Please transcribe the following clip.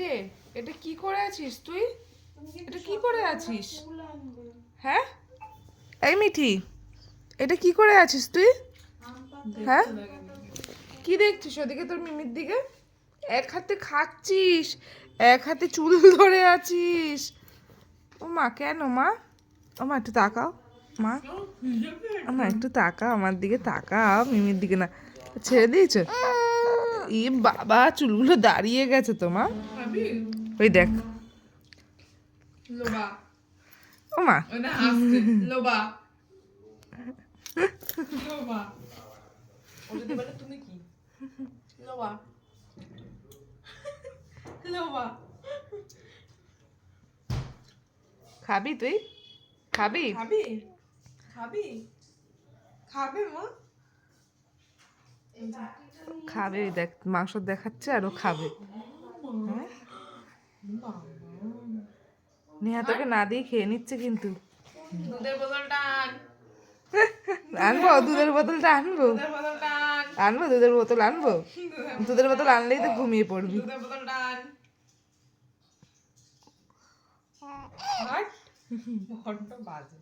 রে, এটা কি করে আছিস তুই? এটা কি করে আছিস? হ্যাঁ, এই মিঠি, এটা কি করে আছিস তুই? হ্যাঁ, কি দেখছিস ওদিকে তোর মিমির দিকে? এক হাতে খাচ্ছিস, এক হাতে চুল ধরে আছিস। ও মা, কেন মা? ও মা, একটু তাকাও মা। মা একটু তাকাও, আমার দিকে তাকাও, মিমির দিকে না। ছেড়ে দিয়েছো? ই বাবা, চুলগুলো দাঁড়িয়ে গেছে তো মা। ওই দেখ। লোবা ও মা, ওটা হাসছে লোবা লোবা ও যদি বলে তুমি কি লোবা লোবা খাবি তুই? খাবি? খাবি খাবি খাবে মা খাবে, ওই দেখ মাংস দেখাচ্ছে আর ও খাবে। হ্যাঁ? নেহা তোকে না দিয়ে খেয়ে নিচ্ছে কিন্তু। দুধের বোতলটা আন আনবো দুধের বোতলটা আনবো। দুধের বোতলটা আন আনবো দুধের বোতল আনবো। দুধের বোতল আনলেই তো ঘুমিয়ে পড়বি। দুধের বোতলটা আন হাট বড্ড বাজে